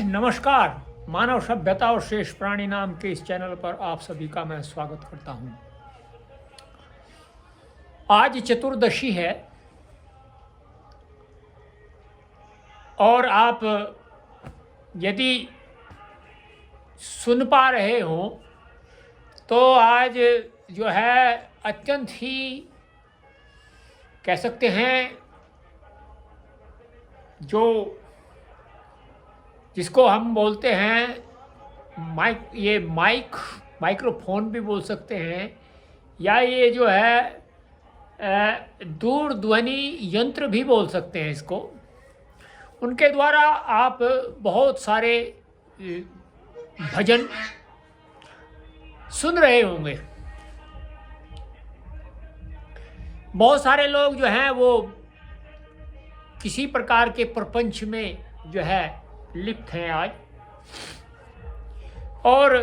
नमस्कार। मानव सभ्यता और शेष प्राणी नाम के इस चैनल पर आप सभी का मैं स्वागत करता हूं। आज चतुर्दशी है और आप यदि सुन पा रहे हो तो आज जो है अत्यंत ही कह सकते हैं जो जिसको हम बोलते हैं माइक्रोफोन भी बोल सकते हैं, या ये जो है दूरध्वनि यंत्र भी बोल सकते हैं इसको। उनके द्वारा आप बहुत सारे भजन सुन रहे होंगे। बहुत सारे लोग जो हैं वो किसी प्रकार के प्रपंच में जो है लिप्त हैं आज, और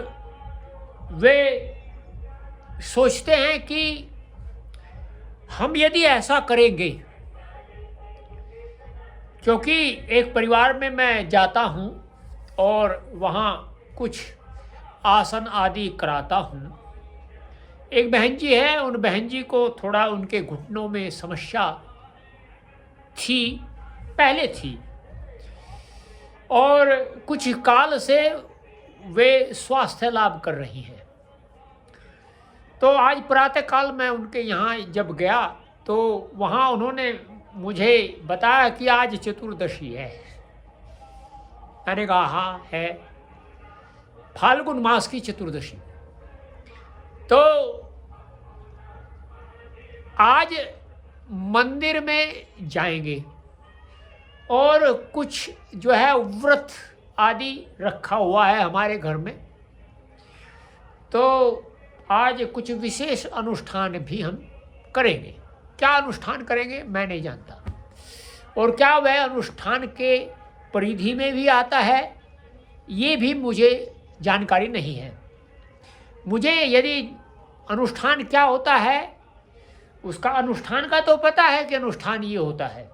वे सोचते हैं कि हम यदि ऐसा करेंगे, क्योंकि एक परिवार में मैं जाता हूं और वहां कुछ आसन आदि कराता हूं। एक बहन जी है, उन बहन जी को थोड़ा उनके घुटनों में समस्या थी, पहले थी, और कुछ काल से वे स्वास्थ्य लाभ कर रही हैं। तो आज प्रातः काल मैं उनके यहाँ जब गया तो वहाँ उन्होंने मुझे बताया कि आज चतुर्दशी है। मैंने कहा हाँ है, फाल्गुन मास की चतुर्दशी। तो आज मंदिर में जाएंगे और कुछ जो है व्रत आदि रखा हुआ है हमारे घर में। तो आज कुछ विशेष अनुष्ठान भी हम करेंगे। क्या अनुष्ठान करेंगे मैं नहीं जानता, और क्या वह अनुष्ठान के परिधि में भी आता है ये भी मुझे जानकारी नहीं है। मुझे यदि अनुष्ठान क्या होता है उसका अनुष्ठान का तो पता है कि अनुष्ठान ये होता है,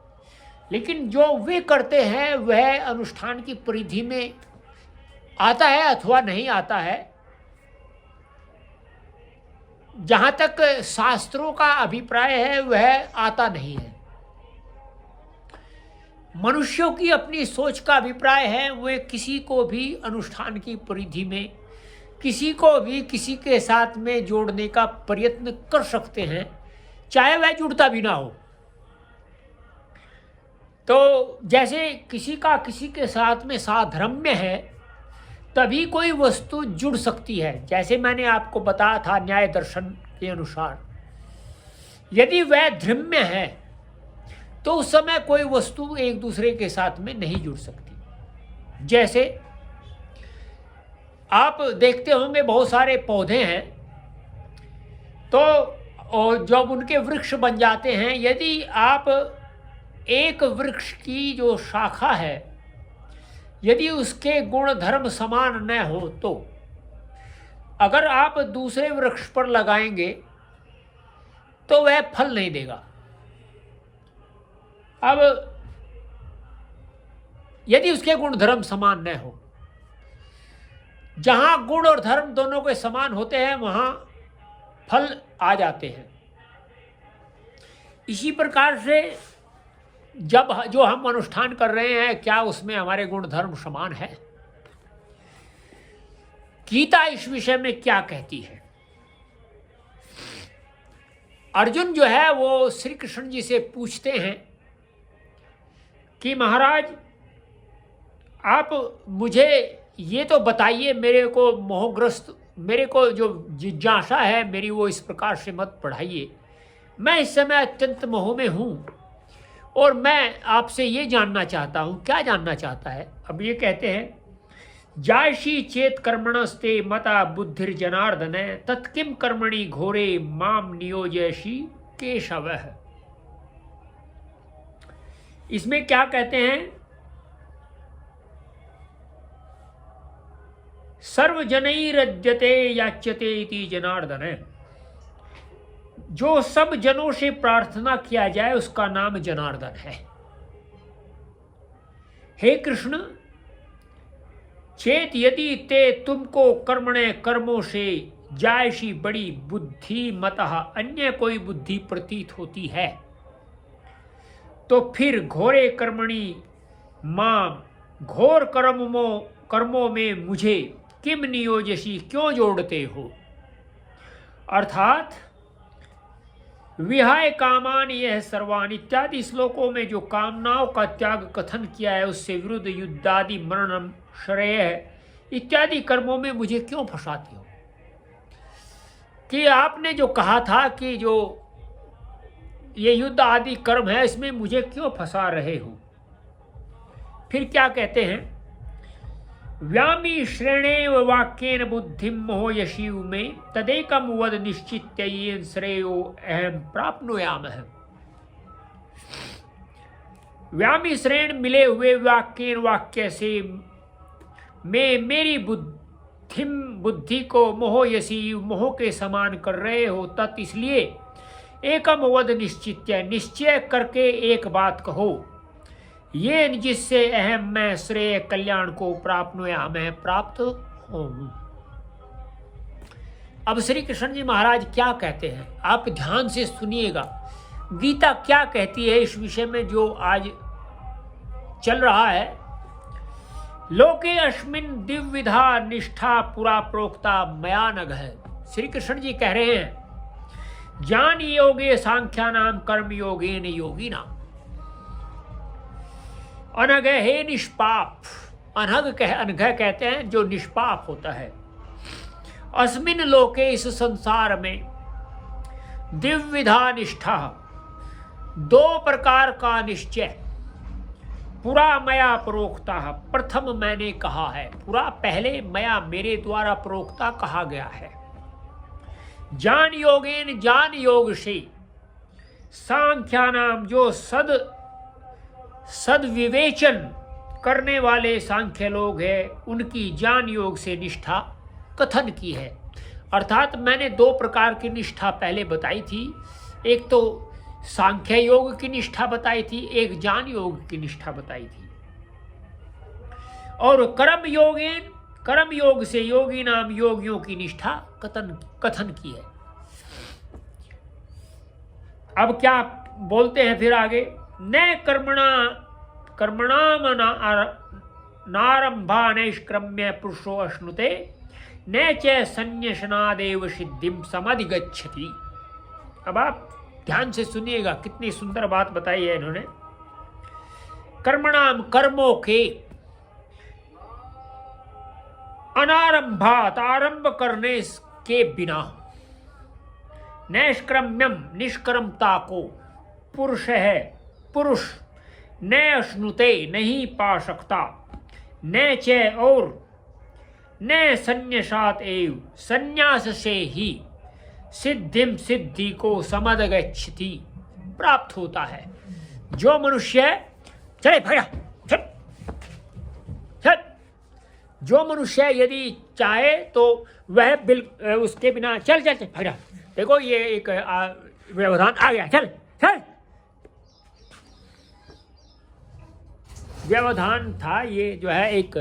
लेकिन जो वे करते हैं वह अनुष्ठान की परिधि में आता है अथवा नहीं आता है। जहाँ तक शास्त्रों का अभिप्राय है वह आता नहीं है। मनुष्यों की अपनी सोच का अभिप्राय है, वे किसी को भी अनुष्ठान की परिधि में किसी को भी किसी के साथ में जोड़ने का प्रयत्न कर सकते हैं, चाहे वह जुड़ता भी ना हो। तो जैसे किसी का किसी के साथ में साधर्म्य है तभी कोई वस्तु जुड़ सकती है। जैसे मैंने आपको बताया था न्याय दर्शन के अनुसार, यदि वह धर्म्य है तो उस समय कोई वस्तु एक दूसरे के साथ में नहीं जुड़ सकती। जैसे आप देखते होंगे बहुत सारे पौधे हैं, तो और जब उनके वृक्ष बन जाते हैं, यदि आप एक वृक्ष की जो शाखा है यदि उसके गुण धर्म समान न हो तो अगर आप दूसरे वृक्ष पर लगाएंगे तो वह फल नहीं देगा। अब यदि उसके गुण धर्म समान न हो, जहां गुण और धर्म दोनों के समान होते हैं वहां फल आ जाते हैं। इसी प्रकार से जब जो हम अनुष्ठान कर रहे हैं क्या उसमें हमारे गुण धर्म समान है? गीता इस विषय में क्या कहती है? अर्जुन जो है वो श्री कृष्ण जी से पूछते हैं कि महाराज आप मुझे ये तो बताइए, मेरे को मोहग्रस्त, मेरे को जो जिज्ञासा है मेरी वो इस प्रकार से मत पढ़ाइए। मैं इस समय अत्यंत मोह में हूँ और मैं आपसे ये जानना चाहता हूँ। क्या जानना चाहता है? अब ये कहते हैं, जायशी चेत कर्मणस्ते मता बुद्धिर जनार्दन तत्किम कर्मणि घोरे माम नियोजयसी केशवः। इसमें क्या कहते हैं? सर्वजनैरद्यते याच्यते इति जनार्दन। जो सब जनों से प्रार्थना किया जाए उसका नाम जनार्दन है। हे कृष्ण, चेत यदि ते तुमको कर्मणे कर्मों से जायसी बड़ी बुद्धि मतः अन्य कोई बुद्धि प्रतीत होती है, तो फिर घोरे कर्मणि माम घोर कर्मों में मुझे किम नियोजसी क्यों जोड़ते हो। अर्थात विहाय कामान यह सर्वान इत्यादि श्लोकों में जो कामनाओं का त्याग कथन किया है, उससे विरुद्ध युद्धादि मरणम श्रेय इत्यादि कर्मों में मुझे क्यों फंसाते हो। कि आपने जो कहा था कि जो ये युद्ध आदि कर्म है, इसमें मुझे क्यों फंसा रहे हो। फिर क्या कहते हैं, व्यामी श्रेणेव वाक्येन बुद्धिम मोहयशीव में तदेकम वद निश्चित्य येन श्रेयो अहम प्राप्नुयामः। व्यामी श्रेण मिले हुए वाक्येन वाक्य से मैं मेरी बुद्धि को मोहयसी मोह के समान कर रहे हो, तत् इसलिए एकम वद निश्चित्य निश्चय करके एक बात कहो, ये जिससे अहम मैं श्रेय कल्याण को प्राप्नुया मैं प्राप्त हूं। अब श्री कृष्ण जी महाराज क्या कहते हैं, आप ध्यान से सुनिएगा। गीता क्या कहती है इस विषय में जो आज चल रहा है। लोके अस्मिन दिव्यविधा निष्ठा पुरा प्रोक्ता मया नघ है। श्री कृष्ण जी कह रहे हैं, ज्ञान योगे सांख्यानाम कर्म योगेन योगिनाम अनघ है निष्पाप। अनघ कहते हैं जो निष्पाप होता है। अस्मिन लोके इस संसार में दिव्यविधा निष्ठा दो प्रकार का निश्चय पुरा मया प्रोक्ता प्रथम मैंने कहा है। पुरा पहले मया मेरे द्वारा प्रोक्ता कहा गया है। ज्ञान योगेन ज्ञान योग से सांख्यानाम जो सद्विवेचन करने वाले सांख्य लोग हैं उनकी ज्ञान योग से निष्ठा कथन की है। अर्थात मैंने दो प्रकार की निष्ठा पहले बताई थी। एक तो सांख्य योग की निष्ठा बताई थी, एक ज्ञान योग की निष्ठा बताई थी। और कर्म योग से योगी नाम योगियों की निष्ठा कथन की है। अब क्या बोलते हैं फिर आगे, न कर्मणाम नारंभा नैष्क्रम्य पुरुषो अश्नुते न च संन्यसनादेव सिद्धिम समधिगच्छति। अब आप ध्यान से सुनिएगा, कितनी सुंदर बात बताई है इन्होंने। कर्मणाम कर्मों के अनारंभात आरंभ करने के बिना नैष्क्रम्यम निष्क्रमता को पुरुष न अश्नुते नहीं पा सकता, न च और न संन्यासात एव संन्यास से ही सिद्धि को समधिगच्छति प्राप्त होता है। जो मनुष्य चले भैया चल, जो मनुष्य यदि चाहे तो वह उसके बिना चल भैया, देखो ये एक व्यवधान आ गया, चल व्यवधान था। ये जो है एक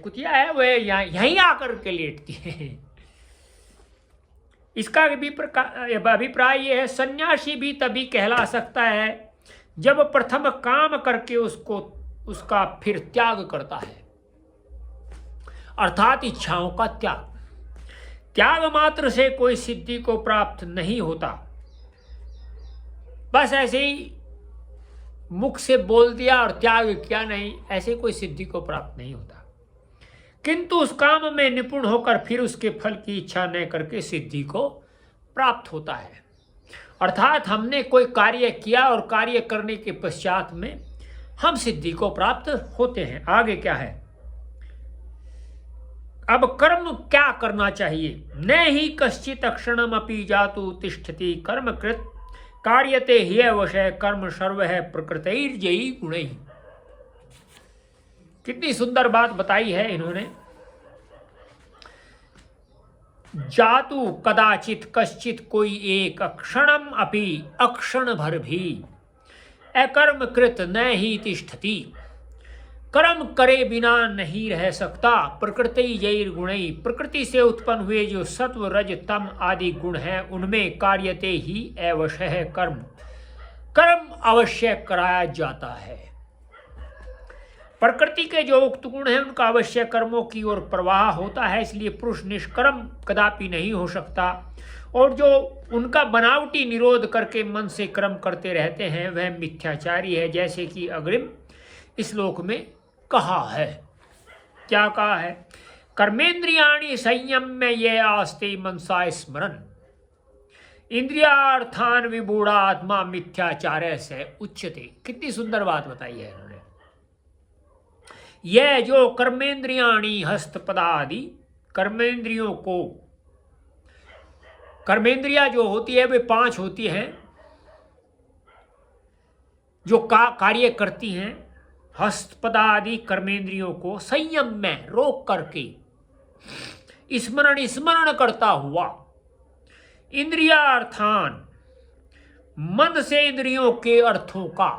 कुतिया है, वह यहीं आकर के लेटती है। इसका अभिप्राय ये है, सन्यासी भी तभी कहला सकता है जब प्रथम काम करके उसका फिर त्याग करता है। अर्थात इच्छाओं का त्याग मात्र से कोई सिद्धि को प्राप्त नहीं होता। बस ऐसे ही मुख से बोल दिया और त्याग किया नहीं, ऐसे कोई सिद्धि को प्राप्त नहीं होता। किंतु उस काम में निपुण होकर फिर उसके फल की इच्छा न करके सिद्धि को प्राप्त होता है। अर्थात हमने कोई कार्य किया और कार्य करने के पश्चात में हम सिद्धि को प्राप्त होते हैं। आगे क्या है, अब कर्म क्या करना चाहिए। न ही कश्चित अक्षणम अपि जातु तिष्ठति कर्मकृत कार्यते ह्यवशय कर्म सर्व है प्रकृतिर्जयी गुणैः। कितनी सुंदर बात बताई है इन्होंने। जातु कदाचित कश्चित कोई एक अक्षणम अपि अक्षण भर भी अकर्मकृत न ही तिष्ठति कर्म करे बिना नहीं रह सकता। प्रकृति जैर गुणई, प्रकृति से उत्पन्न हुए जो सत्व रज तम आदि गुण हैं उनमें कार्यते ही अवश्य है कर्म, कर्म अवश्य कराया जाता है। प्रकृति के जो उक्त गुण हैं उनका अवश्य कर्मों की ओर प्रवाह होता है, इसलिए पुरुष निष्कर्म कदापि नहीं हो सकता। और जो उनका बनावटी निरोध करके मन से कर्म करते रहते हैं वह मिथ्याचारी है, जैसे कि अग्रिम श्लोक में कहा है। क्या कहा है? कर्मेंद्रियाणि संयम्य ये आस्ते मनसा स्मरण, इंद्रियार्थान विमूढ़ा आत्मा मिथ्याचार्य से उच्यते। कितनी सुंदर बात बताई है इन्होंने। यह जो कर्मेंद्रियाणि हस्तपदादि, कर्मेंद्रियों को, कर्मेंद्रिया जो होती है वे 5 होती हैं जो कार्य करती हैं। हस्तपदादि कर्मेंद्रियों को संयम में रोक करके स्मरण करता हुआ, इंद्रियार्थान मन से इंद्रियों के अर्थों का,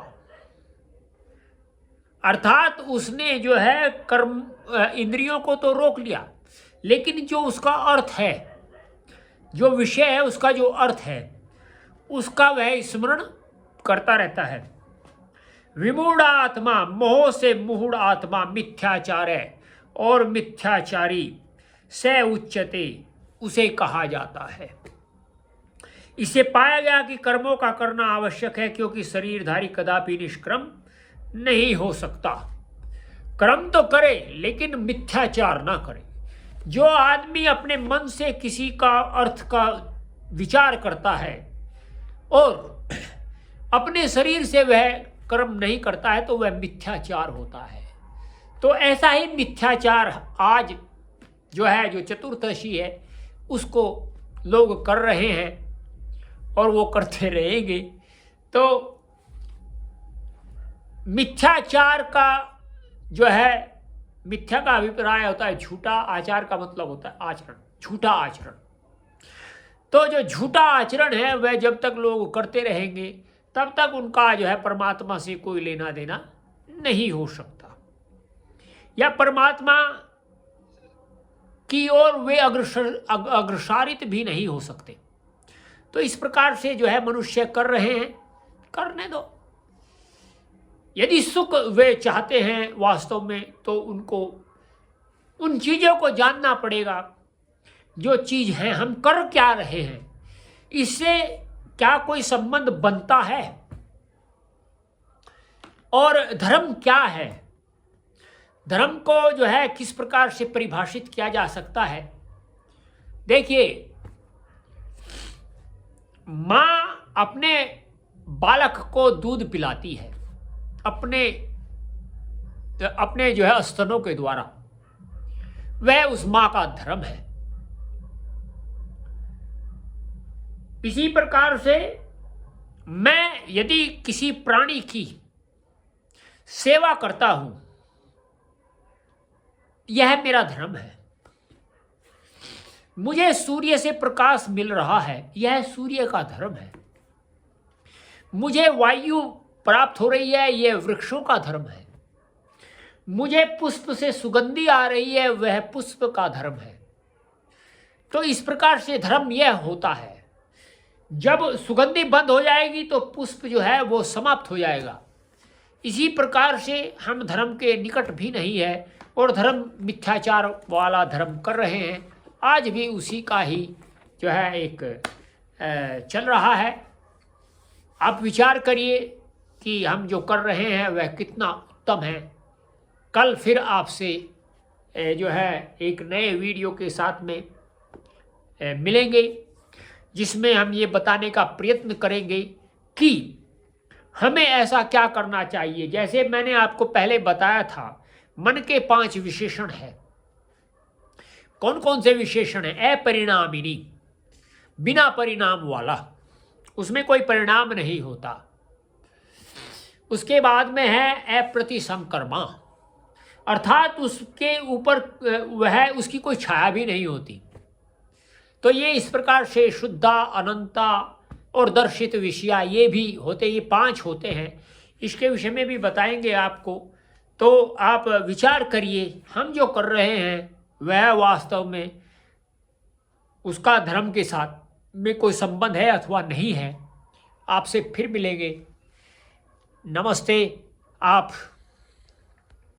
अर्थात उसने जो है कर्म इंद्रियों को तो रोक लिया, लेकिन जो उसका अर्थ है, जो विषय है, उसका जो अर्थ है उसका वह स्मरण करता रहता है। विमूढ़ आत्मा, मोह से मूढ़ आत्मा मिथ्याचार है और मिथ्याचारी से उच्यते, उसे कहा जाता है। इससे पाया गया कि कर्मों का करना आवश्यक है, क्योंकि शरीरधारी कदापि निष्क्रम नहीं हो सकता। कर्म तो करे लेकिन मिथ्याचार ना करे। जो आदमी अपने मन से किसी का अर्थ का विचार करता है और अपने शरीर से वह कर्म नहीं करता है तो वह मिथ्याचार होता है। तो ऐसा ही मिथ्याचार आज जो है, जो चतुर्दशी है, उसको लोग कर रहे हैं और वो करते रहेंगे। तो मिथ्याचार का जो है, मिथ्या का अभिप्राय होता है झूठा, आचार का मतलब होता है आचरण, झूठा आचरण। तो जो झूठा आचरण है वह जब तक लोग करते रहेंगे तब तक उनका जो है परमात्मा से कोई लेना देना नहीं हो सकता, या परमात्मा की ओर वे अग्रसारित भी नहीं हो सकते। तो इस प्रकार से जो है मनुष्य कर रहे हैं, करने दो। यदि सुख वे चाहते हैं वास्तव में तो उनको उन चीज़ों को जानना पड़ेगा। जो चीज़ है, हम कर क्या रहे हैं, इससे क्या कोई संबंध बनता है, और धर्म क्या है, धर्म को जो है किस प्रकार से परिभाषित किया जा सकता है। देखिए, माँ अपने बालक को दूध पिलाती है अपने जो है स्तनों के द्वारा, वह उस माँ का धर्म है। इसी प्रकार से मैं यदि किसी प्राणी की सेवा करता हूं, यह मेरा धर्म है। मुझे सूर्य से प्रकाश मिल रहा है, यह सूर्य का धर्म है। मुझे वायु प्राप्त हो रही है, यह वृक्षों का धर्म है। मुझे पुष्प से सुगंधी आ रही है, वह पुष्प का धर्म है। तो इस प्रकार से धर्म यह होता है। जब सुगंधी बंद हो जाएगी तो पुष्प जो है वो समाप्त हो जाएगा। इसी प्रकार से हम धर्म के निकट भी नहीं है और धर्म मिथ्याचार वाला धर्म कर रहे हैं। आज भी उसी का ही जो है एक चल रहा है। आप विचार करिए कि हम जो कर रहे हैं वह कितना उत्तम है। कल फिर आपसे जो है एक नए वीडियो के साथ में मिलेंगे, जिसमें हम ये बताने का प्रयत्न करेंगे कि हमें ऐसा क्या करना चाहिए। जैसे मैंने आपको पहले बताया था, मन के 5 विशेषण हैं। कौन कौन से विशेषण हैं? अपरिणामिनी, बिना परिणाम वाला, उसमें कोई परिणाम नहीं होता। उसके बाद में है अप्रतिसंकर्मा, अर्थात उसके ऊपर वह उसकी कोई छाया भी नहीं होती। तो ये इस प्रकार से शुद्धा, अनंता और दर्शित विषया ये भी होते, ये 5 होते हैं। इसके विषय में भी बताएंगे आपको। तो आप विचार करिए हम जो कर रहे हैं वह वास्तव में उसका धर्म के साथ में कोई संबंध है अथवा नहीं है। आपसे फिर मिलेंगे। नमस्ते। आप